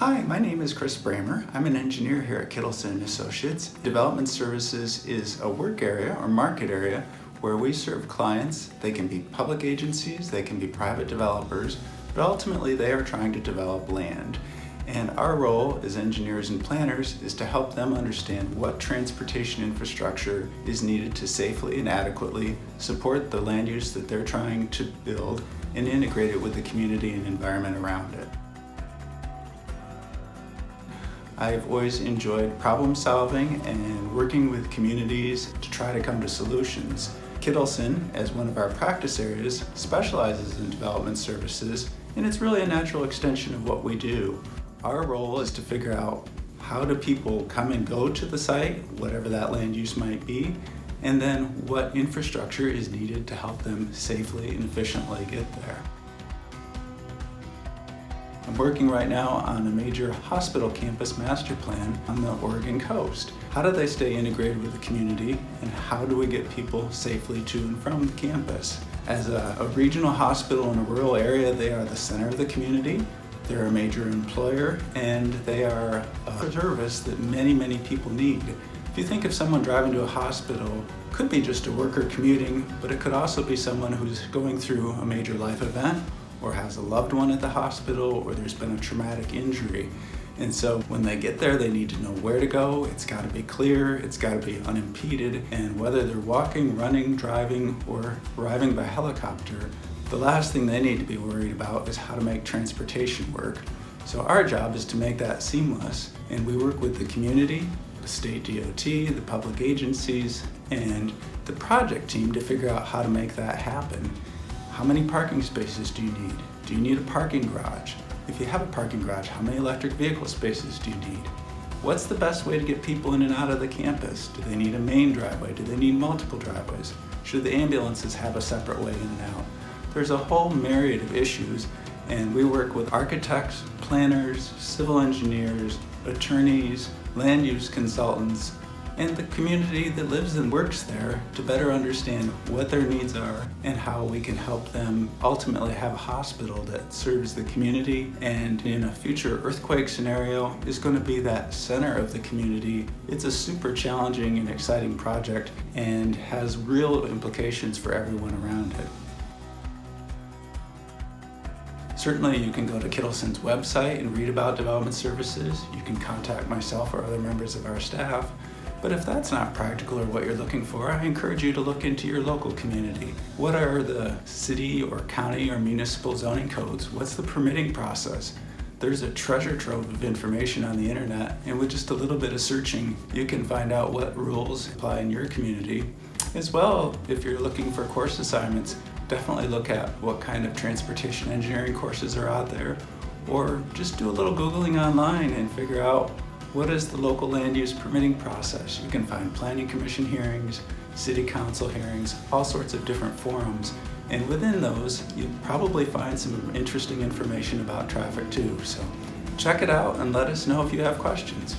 Hi, my name is Chris Brehmer. I'm an engineer here at Kittelson Associates. Development services is a work area or market area where we serve clients. They can be public agencies, they can be private developers, but ultimately they are trying to develop land. And our role as engineers and planners is to help them understand what transportation infrastructure is needed to safely and adequately support the land use that they're trying to build and integrate it with the community and environment around it. I've always enjoyed problem solving and working with communities to try to come to solutions. Kittelson, as one of our practice areas, specializes in development services, and it's really a natural extension of what we do. Our role is to figure out how do people come and go to the site, whatever that land use might be, and then what infrastructure is needed to help them safely and efficiently get there. I'm working right now on a major hospital campus master plan on the Oregon coast. How do they stay integrated with the community, and how do we get people safely to and from the campus? As a regional hospital in a rural area, they are the center of the community. They're a major employer, and they are a service that many people need. If you think of someone driving to a hospital, it could be just a worker commuting, but it could also be someone who's going through a major life event, or has a loved one at the hospital, or there's been a traumatic injury. And so when they get there, they need to know where to go. It's got to be clear, it's got to be unimpeded, and whether they're walking, running, driving, or arriving by helicopter, the last thing they need to be worried about is how to make transportation work. So our job is to make that seamless, and we work with the community, the state DOT, the public agencies, and the project team to figure out how to make that happen. How many parking spaces do you need? Do you need a parking garage? If you have a parking garage, how many electric vehicle spaces do you need? What's the best way to get people in and out of the campus? Do they need a main driveway? Do they need multiple driveways? Should the ambulances have a separate way in and out? There's a whole myriad of issues, and we work with architects, planners, civil engineers, attorneys, land use consultants, and the community that lives and works there to better understand what their needs are and how we can help them ultimately have a hospital that serves the community, and in a future earthquake scenario is going to be that center of the community. It's a super challenging and exciting project and has real implications for everyone around it. Certainly you can go to Kittelson's website and read about development services. You can contact myself or other members of our staff. But if that's not practical or what you're looking for, I encourage you to look into your local community. What are the city or county or municipal zoning codes? What's the permitting process? There's a treasure trove of information on the internet, and with just a little bit of searching, you can find out what rules apply in your community. As well, if you're looking for course assignments, definitely look at what kind of transportation engineering courses are out there, or just do a little Googling online and figure out what is the local land use permitting process. You can find planning commission hearings, city council hearings, all sorts of different forums. And within those, you'll probably find some interesting information about traffic too. So check it out and let us know if you have questions.